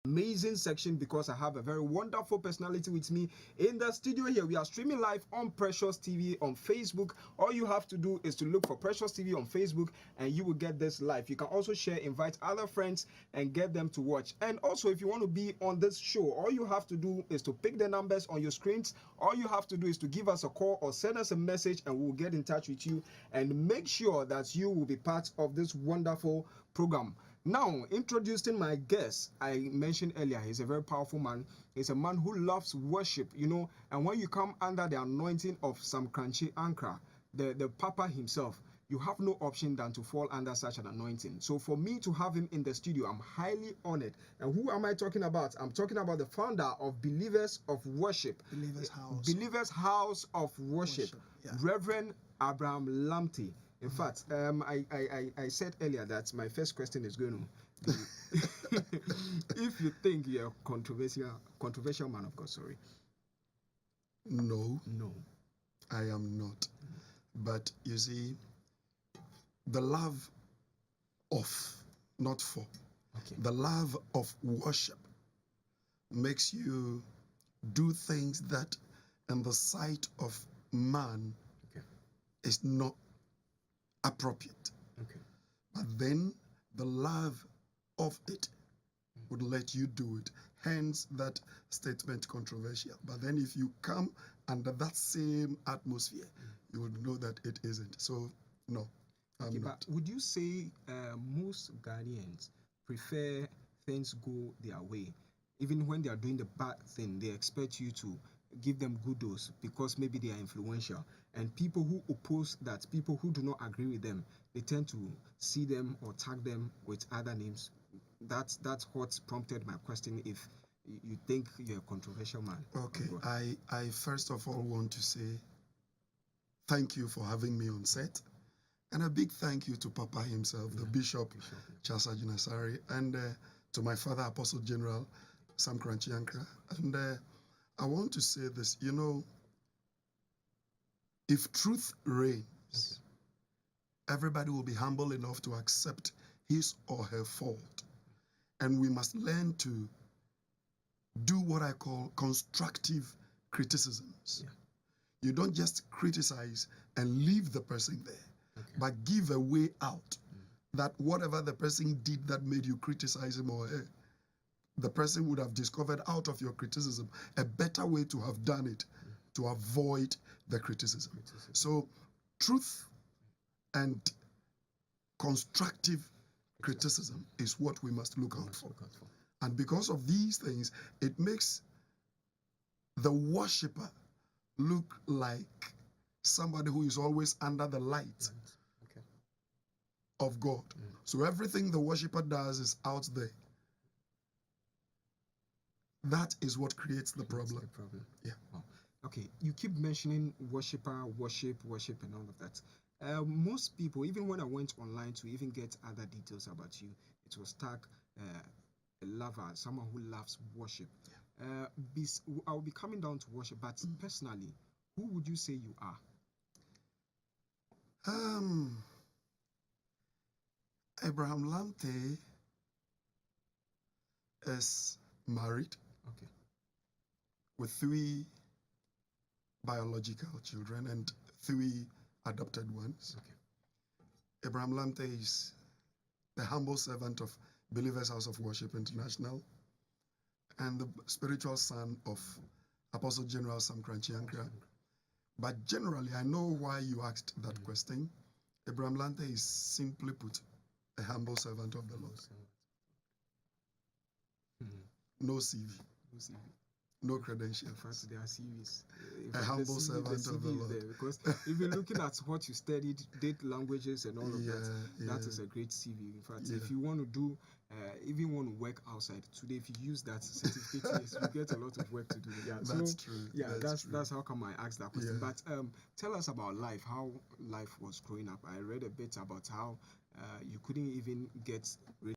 amazing section because I have a very wonderful personality with me in the studio here. We are streaming live on Precious TV on Facebook. All you have to do is to look for Precious TV on Facebook and you will get this live. You can also share, invite other friends and get them to watch. And also, if you want to be on this show, all you have to do is to pick the numbers on your screens. All you have to do is to give us a call or send us a message and we'll get in touch with you and make sure that you will be part of this wonderful program. Now, introducing my guest, I mentioned earlier, he's a very powerful man. He's a man who loves worship, you know, and when you come under the anointing of Sam Crunchy Ankara, the Papa himself, you have no option than to fall under such an anointing. So for me to have him in the studio, I'm highly honored. And who am I talking about? I'm talking about the founder of Believers of Worship. Believers House. Believers House of Worship. Yeah. Reverend Abraham Lamptey. In fact, I said earlier that my first question is going to be, if you think you're a controversial man of God, sorry. No, No. I am not. But you see, the love of, not for, Okay. the love of worship makes you do things that in the sight of man Okay. is not appropriate. Okay. But then the love of it would let you do it. Hence that statement controversial. But then if you come under that same atmosphere, you would know that it isn't. So no, I'm Okay, not. but would you say most Ghanaians prefer things go their way? Even when they are doing the bad thing, they expect you to give them kudos because maybe they are influential. And people who oppose that, people who do not agree with them, they tend to see them or tag them with other names. That's what prompted my question. If you think you're a controversial man. Okay, I first of all want to say thank you for having me on set. And a big thank you to Papa himself, the Bishop Charles Ajinasari, and to my father, Apostle General Sam Crunchy Ankara. And I want to say this, you know, if truth reigns, everybody will be humble enough to accept his or her fault. And we must learn to do what I call constructive criticisms. Yeah. You don't just criticize and leave the person there, but give a way out that whatever the person did that made you criticize him or her, the person would have discovered out of your criticism a better way to have done it to avoid the criticism. So truth and constructive criticism is what we must look out for. And because of these things, it makes the worshipper look like somebody who is always under the light of God. So everything the worshipper does is out there. That is what creates the problem. Yeah. Wow. Okay, you keep mentioning worshipper, worship, and all of that. Most people, even when I went online to even get other details about you, it was tag a lover, someone who loves worship. I'll be coming down to worship, but personally, who would you say you are? Abraham Lamptey is married with 3 biological children and 3 adopted ones. Abraham Lamptey is the humble servant of Believers House of Worship International and the spiritual son of Apostle General Sam Crunchy Ankara. But generally, I know why you asked that question. Abraham Lamptey is simply put a humble servant of the Lord. No CV. No credentials. In fact, there are CVs. A humble servant of the Lord. Because if you're looking at what you studied, date languages and all of that is a great CV. In fact, if you want to do, even want to work outside today, if you use that certificate, yes, you get a lot of work to do. Yeah, that's true. Yeah, that's how come I asked that question. But tell us about life, how life was growing up. I read a bit about how you couldn't even get ready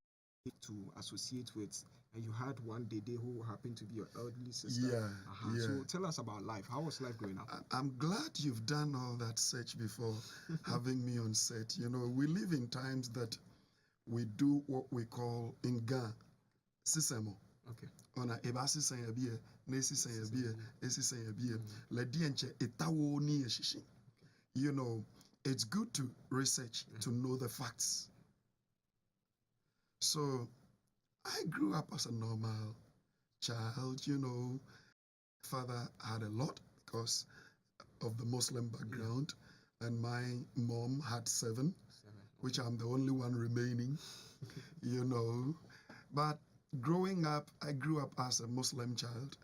to associate with. And you had one Dede who happened to be your elderly sister. So tell us about life. How was life growing up? I'm glad you've done all that search before having me on set. You know, we live in times that we do what we call in Ghana, Sisemo. Okay. On a ebasi sayabie, nesi sayabie, esi sayabie, le dienche etawo ni eshishi. You know, it's good to research to know the facts. So I grew up as a normal child, you know. Father had a lot because of the Muslim background, and my mom had seven, which I'm the only one remaining, you know. But growing up, I grew up as a Muslim child,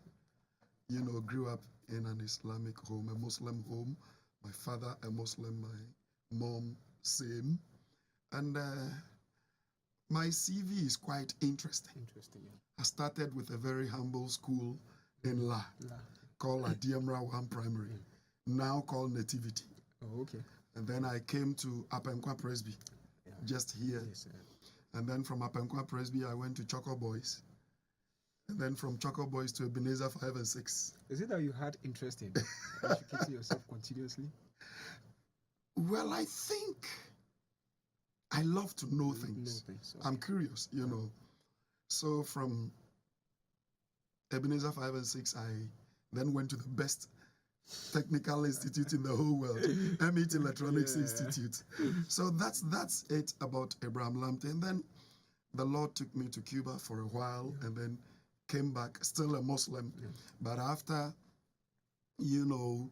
you know, grew up in an Islamic home, a Muslim home. My father a Muslim, my mom same. And my CV is quite interesting. Interesting, yeah. I started with a very humble school in La. Called Adiamra 1 Primary, now called Nativity. Oh, okay. And then I came to Apenkwa Presby, just here. Yes, and then from Apenkwa Presby, I went to Choco Boys. And then from Choco Boys to Ebenezer 5 and 6. Is it that you had interest in educating yourself continuously? Well, I think I love to know things. Okay. I'm curious, you know. So from Ebenezer 5 and 6, I then went to the best technical institute in the whole world, MET Electronics Institute. So that's it about Abraham Lamptey. And then the Lord took me to Cuba for a while and then came back, still a Muslim. But after, you know,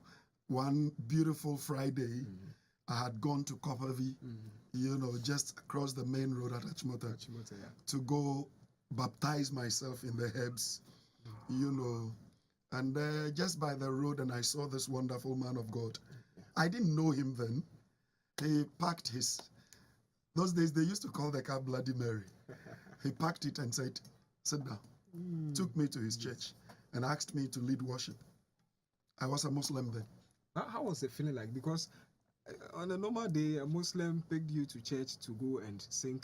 one beautiful Friday, I had gone to Coppervie, you know, just across the main road at Achimota, to go baptize myself in the herbs, you know. And just by the road, and I saw this wonderful man of God. I didn't know him then. He packed his, those days they used to call the car Bloody Mary. He packed it and said, sit down. Took me to his church and asked me to lead worship. I was a Muslim then. How was it feeling like? Because on a normal day, a Muslim picked you to church to go and sing.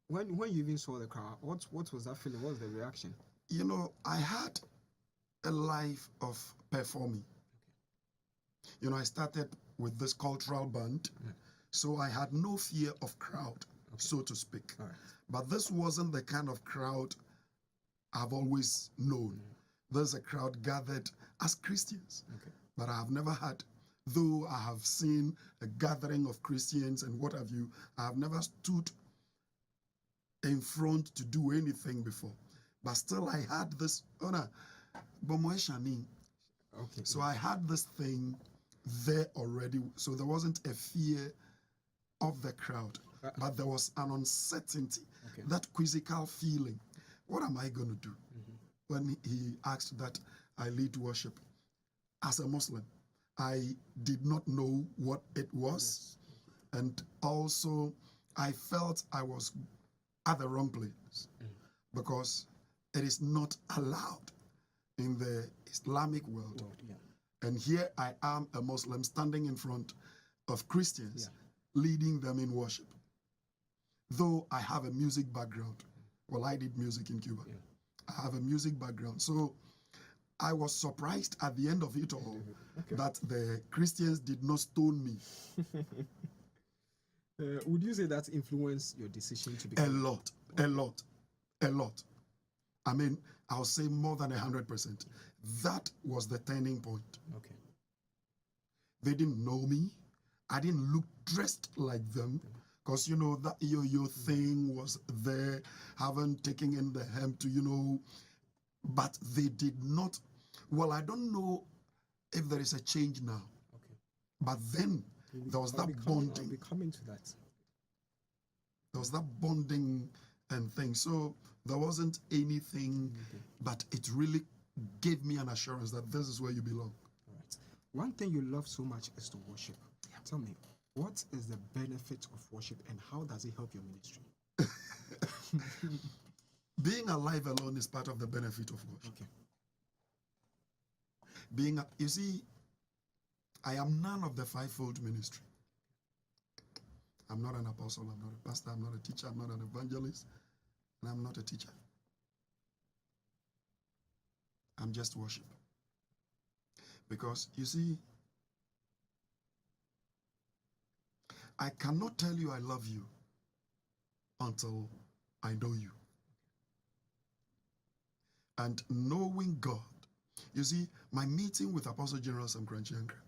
When you even saw the crowd, what was that feeling? What was the reaction? You know, I had a life of performing. You know, I started with this cultural band, so I had no fear of crowd, so to speak. But this wasn't the kind of crowd I've always known. There's a crowd gathered as Christians, but I have never had, though I have seen a gathering of Christians and what have you, I have never stood in front to do anything before. But still I had this honor. So I had this thing there already. So there wasn't a fear of the crowd, but there was an uncertainty, that quizzical feeling. What am I going to do? When he asked that I lead worship as a Muslim, I did not know what it was. And also I felt I was at the wrong place because it is not allowed in the Islamic world. And here I am, a Muslim, standing in front of Christians, leading them in worship. Though I have a music background. Well, I did music in Cuba. I have a music background. So I was surprised at the end of it all that the Christians did not stone me. Would you say that influenced your decision to become? A lot. I mean, I'll say more than 100%. That was the turning point. They didn't know me. I didn't look dressed like them. Because, you know, that yo-yo thing was there, haven't taken in the hem to, you know, but they did not. Well, I don't know if there is a change now. But then there was that bonding. I'll be coming to that. There was that bonding and thing. So there wasn't anything, but it really gave me an assurance that this is where you belong. All right. One thing you love so much is to worship. Tell me, what is the benefit of worship and how does it help your ministry? Being alive alone is part of the benefit of worship. You see, I am none of the fivefold ministry. I'm not an apostle, I'm not a pastor, I'm not a teacher, I'm not an evangelist, and I'm not a teacher. I'm just worship. Because, you see, I cannot tell you I love you until I know you. and knowing God. You see, my meeting with Apostle General Sam Kranchiankra,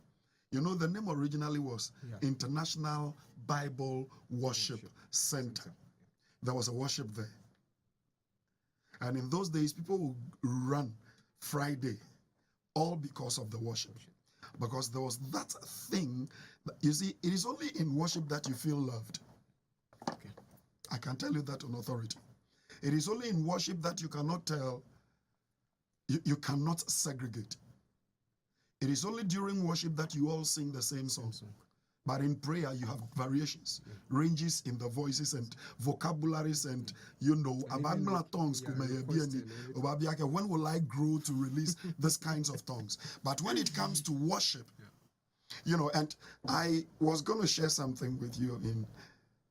you know, the name originally was International Bible Worship Center. There was a worship there. And in those days, people would run Friday, all because of the worship. Because there was that thing, you see, it is only in worship that you feel loved. Okay. I can tell you that on authority. It is only in worship that you cannot tell, you cannot segregate. It is only during worship that you all sing the same song. But in prayer, you have variations, ranges in the voices and vocabularies and, you know, about tongues. When will I grow to release these kinds of tongues? But when it comes to worship, you know, and I was going to share something with you in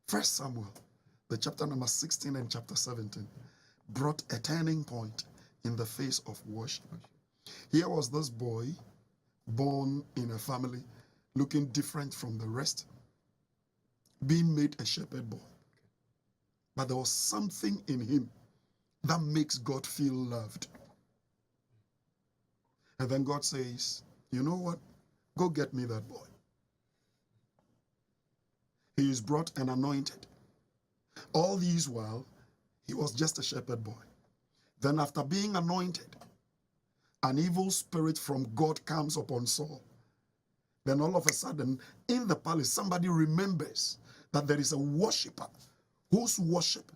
1 Samuel, the chapter number 16 and chapter 17, brought a turning point in the face of worship. Here was this boy born in a family looking different from the rest, being made a shepherd boy. But there was something in him that makes God feel loved. And then God says, you know what? Go get me that boy. He is brought and anointed. All these while, he was just a shepherd boy. Then after being anointed, an evil spirit from God comes upon Saul. Then all of a sudden, in the palace, somebody remembers that there is a worshiper whose worship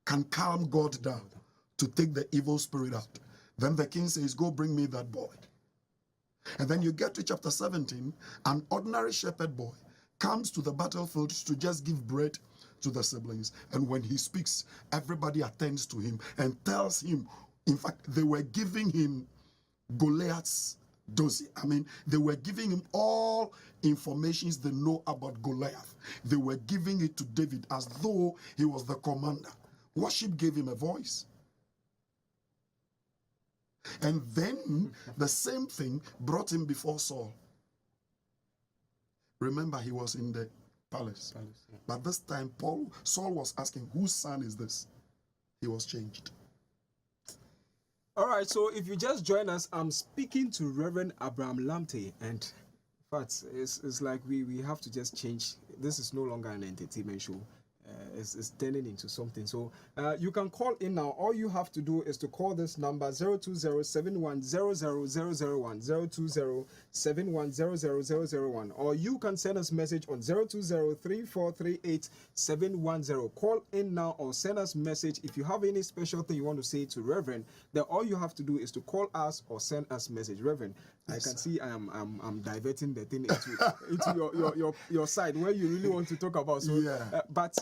can calm God down to take the evil spirit out. Then the king says, go bring me that boy. And then you get to chapter 17, an ordinary shepherd boy comes to the battlefield to just give bread to the siblings. And when he speaks, everybody attends to him and tells him, in fact, they were giving him Goliath's dossier. I mean, they were giving him all informations they know about Goliath. They were giving it to David as though he was the commander. Worship gave him a voice. And then the same thing brought him before Saul. Remember, he was in the palace. But this time, Saul was asking, whose son is this? He was changed. All right, so if you just join us, I'm speaking to Reverend Abraham Lamptey, and in fact, it's like we have to just change. This is no longer an entertainment show. It's turning into something. So you can call in now. All you have to do is to call this number 020-7100-001, 020-7100-001, or you can send us message on 020-3438-710. Call in now or send us message if you have any special thing you want to say to Reverend. Then all you have to do is to call us or send us message. Reverend, yes, I can see I'm diverting the thing into your side where you really want to talk about. So yeah. But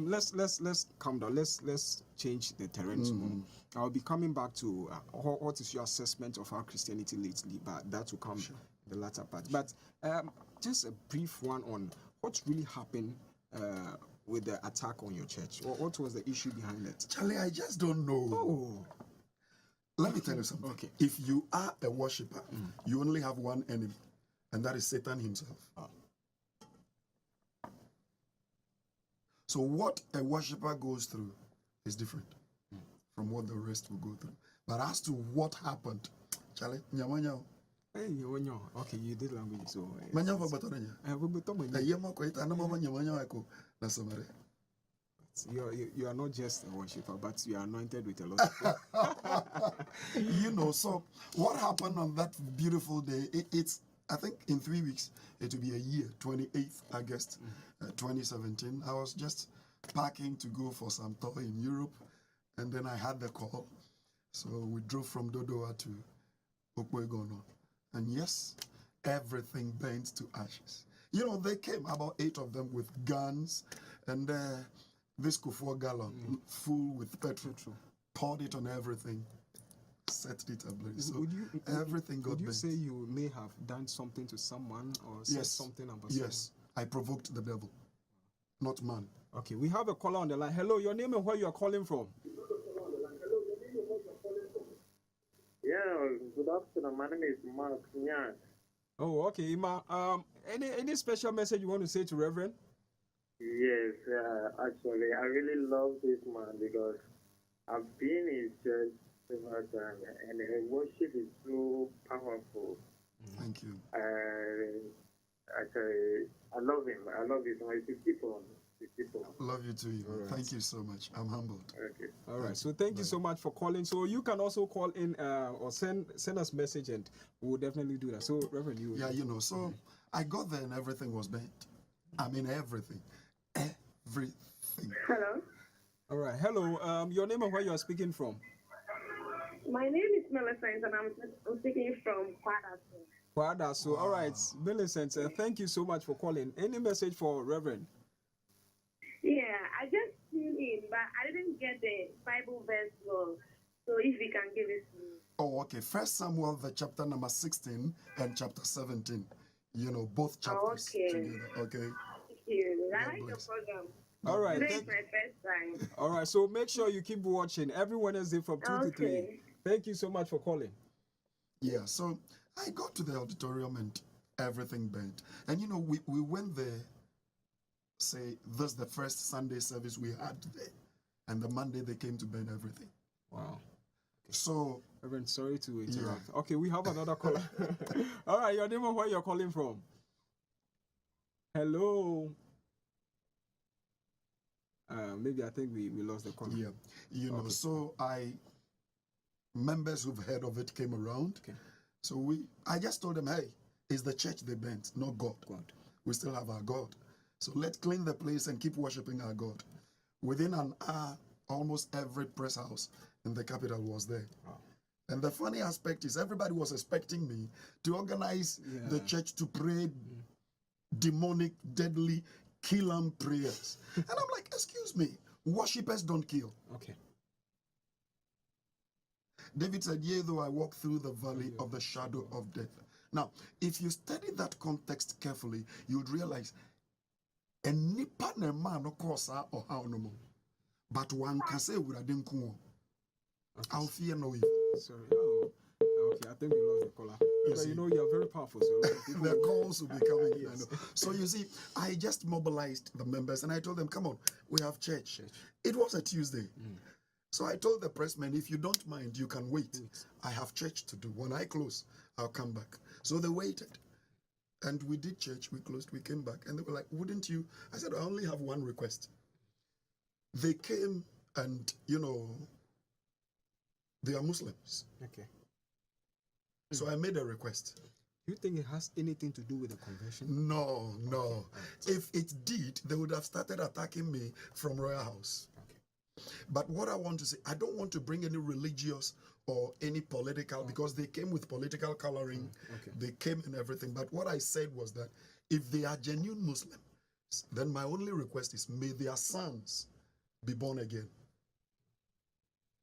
let's calm down. Let's change the terrain. I'll be coming back to what is your assessment of our Christianity lately, but that will come the latter part. But just a brief one on what really happened with the attack on your church. What was the issue behind it? Charlie, I just don't know. Oh. Let me tell you something. Okay. If you are a worshiper, you only have one enemy, and that is Satan himself. So what a worshiper goes through is different from what the rest will go through. But as to what happened, Charlie, hey, okay, you did language, so you are not just a worshiper, but you are anointed with a lot of you know, so what happened on that beautiful day, it's, I think in 3 weeks, it will be a year, 28th August 2017. I was just packing to go for some tour in Europe, and then I had the call. So we drove from Dodowa to Okwegono. And yes, everything burnt to ashes. You know, they came, about 8 of them, with guns, and this Kufuor gallon full with petrol, poured it on everything, set it ablaze. So everything got burnt. Would you say you may have done something to someone or said something about someone? Yes, I provoked the devil, not man. Okay, we have a caller on the line. Hello, your name and where you are calling from? Yeah, good afternoon. My name is Mark Nyan. Oh, okay, Ima. Any special message you want to say to Reverend? Yes, actually, I really love this man because I've been in his church several times, and her worship is so powerful. Thank you. Actually, I love him. I love him. I should keep on. Love you too, Ivan. All right. Thank you so much. I'm humbled. Okay. All right. So thank you so much for calling. So you can also call in or send us message, and we will definitely do that. So Reverend, you. Yeah, you know, so I got there and everything was bent. I mean, everything. Everything. Hello. All right. Hello. Your name and where you are speaking from? My name is Millicent, and I'm speaking from Patterson. Father. So all right, Millicent. Thank you so much for calling. Any message for Reverend? Yeah, I just tuned in, but I didn't get the Bible verse long. So if you can give it to me. Oh, okay. First Samuel, the chapter number 16 and chapter 17. You know, both chapters together. Okay. Thank you. I God like bless. the program. All right. Today is my first time. All right. So make sure you keep watching every Wednesday from 2 to 3. Okay. Thank you so much for calling. Yeah, so I got to the auditorium and everything bent. And you know, we went there, say, this is the first Sunday service we had there. And the Monday they came to bend everything. Wow. So, Reverend, sorry to interrupt. Okay, we have another caller. All right, your name and where you're calling from? Hello. Maybe I think we lost the caller. yeah, you know, Okay. so members who've heard of it came around. Okay. So I just told them, hey, it's the church they bent, not God. God. We still have our God. So let's clean the place and keep worshiping our God. Within an hour, almost every press house in the capital was there. Wow. And the funny aspect is everybody was expecting me to organize the church to pray demonic, deadly, kill 'em prayers. And I'm like, excuse me, worshippers don't kill. Okay. David said, yea, though I walk through the valley of the shadow of death. Now, if you study that context carefully, you would realize, and nipa ne ma no kosa or how no more. But one can say, I'll fear no evil. Sorry. Oh, okay. I think we lost the caller. But you know, you are very powerful. So a lot of people The calls will be coming in. I Yes. know. So you see, I just mobilized the members and I told them, come on, we have church. It was a Tuesday. So I told the pressmen, if you don't mind, you can wait. I have church to do. When I close, I'll come back. So they waited. And we did church, we closed, we came back. And they were like, wouldn't you? I said, I only have one request. They came and, you know, they are Muslims. Okay. So I made a request. Do you think it has anything to do with the conversion? No, no. If it did, they would have started attacking me from Royal House. Okay. But what I want to say, I don't want to bring any religious or any political, because they came with political coloring, they came and everything. But what I said was that if they are genuine Muslims, then my only request is may their sons be born again.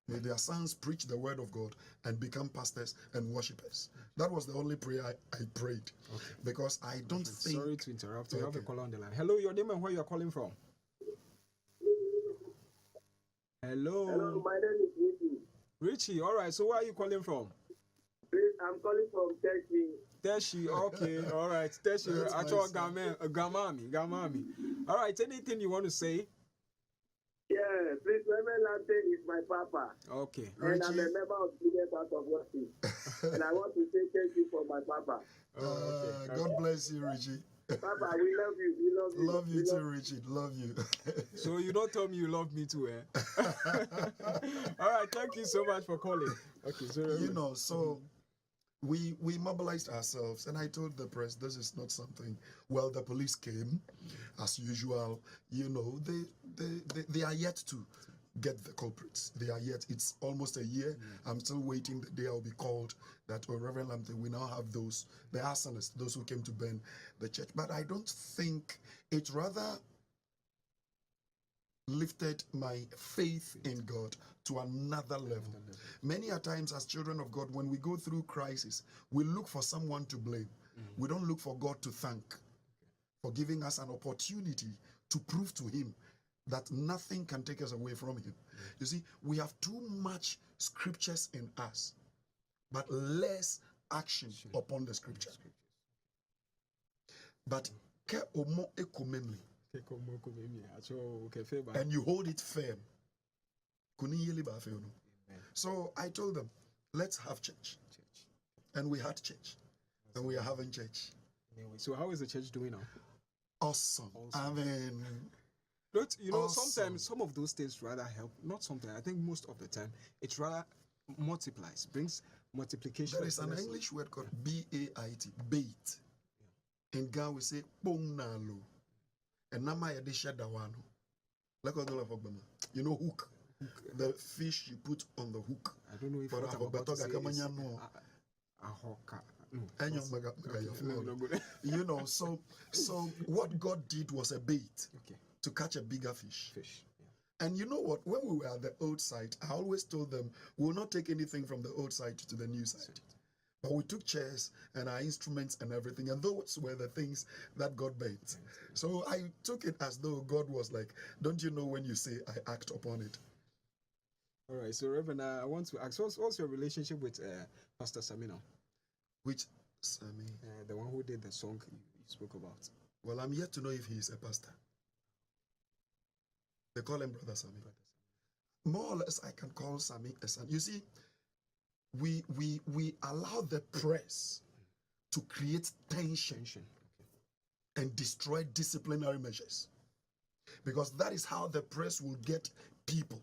May their sons preach the word of God and become pastors and worshippers. That was the only prayer I prayed. Okay. Because I don't think... Sorry to interrupt. We have a caller on the line. Hello, your name and where you are calling from? Hello. Hello, my name is Richie. Richie, all right. So where are you calling from? I'm calling from Turkey. Teshi, okay, all right. Teshi, That's actual my Gamami. All right, anything you want to say? Yeah, please, Reverend Lamptey is my papa. Okay. And I'm a Richie. member of the part of worship. And I want to say thank you for my papa. Okay. God bless you, Richie. Papa, we love you. We love you. Love you We too, love Richie. Love you. So you don't tell me you love me too, eh? All right, thank you so much for calling. Okay, so You know, so we mobilized ourselves, and I told the press this is not something. Well, the police came, as usual. You know, they are yet to get the culprits. They are yet. It's almost a year. I'm still waiting the day I'll be called. That Reverend Lamptey, we now have those, the arsonists, those who came to burn the church. But I don't think it rather lifted my faith in God to another level. Many a times as children of God, when we go through crisis, we look for someone to blame. We don't look for God to thank for giving us an opportunity to prove to him that nothing can take us away from him. You see, we have too much scriptures in us, but less action upon the scripture. But and you hold it firm. So I told them, let's have church. And we had church. And we are having church. Anyway, so how is the church doing now? Awesome. I mean, Don't you know, awesome. sometimes some of those things rather help. Not sometimes, I think most of the time, it rather multiplies, brings multiplication. There is an English word called B-A-I-T, bait. In Ghana, we say, bong nalo. And nama ya disha dawano. Like you know, hook. The fish you put on the hook. I don't know if But what I'm about to say is you know, so what God did was a bait to catch a bigger fish. And you know what? When we were at the old site, I always told them we will not take anything from the old site to the new site. But we took chairs and our instruments and everything, and those were the things that God bent. So I took it as though God was like, don't you know when you say I act upon it? All right, so Reverend, I want to ask, what's your relationship with Pastor Samino? Which Sami? The one who did the song you spoke about. Well, I'm yet to know if he is a pastor. They call him Brother Sami. More or less, I can call Sami a son. You see, we allow the press to create tension. And destroy disciplinary measures. Because that is how the press will get people.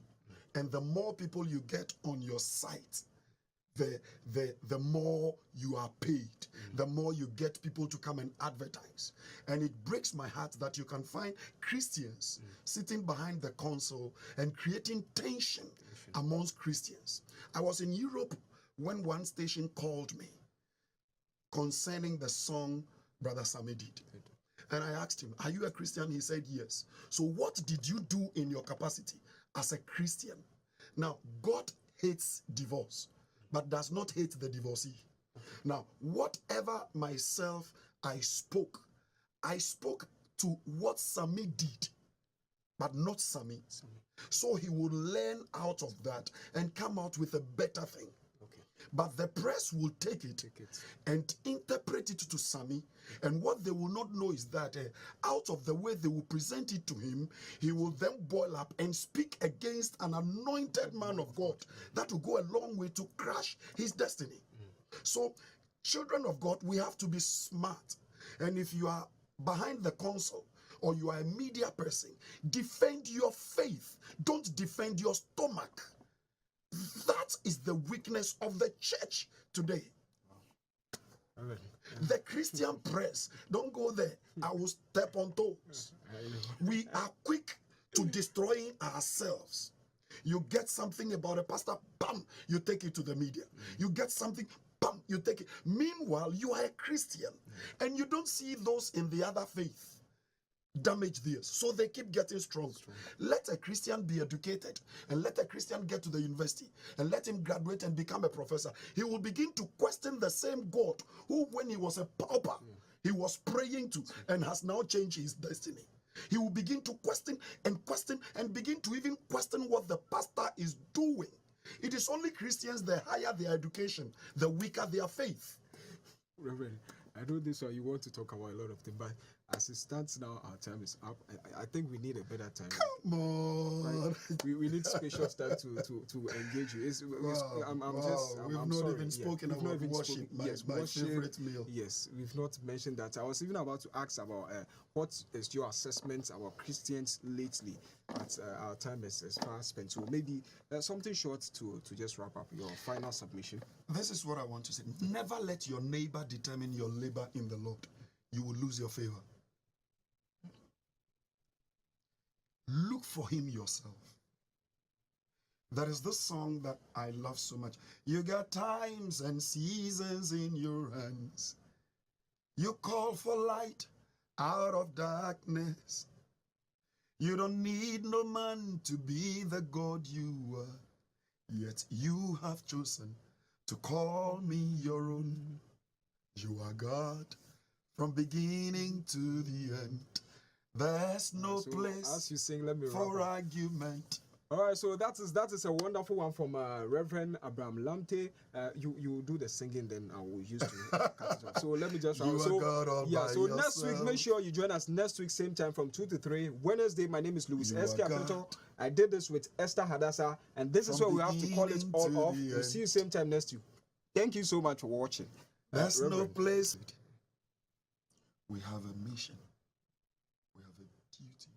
And the more people you get on your site, the more you are paid, the more you get people to come and advertise. And it breaks my heart that you can find Christians sitting behind the console and creating tension amongst Christians. I was in Europe when one station called me concerning the song Brother Sami did. And I asked him, are you a Christian? He said, yes. So what did you do in your capacity as a Christian? Now, God hates divorce, but does not hate the divorcee. Now, whatever myself I spoke to what Sami did, but not Sami. So he will learn out of that and come out with a better thing. But the press will take it and interpret it to Sami. And what they will not know is that out of the way they will present it to him, he will then boil up and speak against an anointed man of God that will go a long way to crush his destiny. So, children of God, we have to be smart. And if you are behind the console or you are a media person, defend your faith. Don't defend your stomach. That is the weakness of the church today. The Christian press, don't go there. I will step on toes. We are quick to destroying ourselves. You get something about a pastor, bam, you take it to the media. You get something, bam, you take it. Meanwhile, you are a Christian and you don't see those in the other faith damage theirs, so they keep getting strong. Let a Christian be educated and let a Christian get to the university and let him graduate and become a professor. He will begin to question the same God who, when he was a pauper, he was praying to and has now changed his destiny. He will begin to question and begin to even question what the pastor is doing. It is only Christians, the higher their education, the weaker their faith. Reverend, I know this one you want to talk about a lot of things, but as it stands now, our time is up. I think we need a better time. Come on. Like, we need spacious time to engage you. We've not even spoken about worship, my favorite meal. Yes, we've not mentioned that. I was even about to ask about what is your assessment about Christians lately, but our time is far spent. So maybe something short to just wrap up your final submission. This is what I want to say. Never let your neighbor determine your labor in the Lord. You will lose your favor. Look for him yourself. There is this song that I love so much. You got times and seasons in your hands. You call for light out of darkness. You don't need no man to be the God you are. Yet you have chosen to call me your own. You are God from beginning to the end. There's no place as you sing, let me for argument. All right, so that is a wonderful one from Reverend Abraham Lamptey. You do the singing, then I will use to cut it off. So let me just You so are God all yeah. by So next week, yourself. make sure you join us next week, same time from 2 to 3. Wednesday, my name is Louis You S. are God. Capital. I did this with Esther Hadassah, and this is From where we have to call it beginning all to off. the We'll end. see you same time next week. Thank you so much for watching. There's no Reverend. place. We have a mission. We have a duty.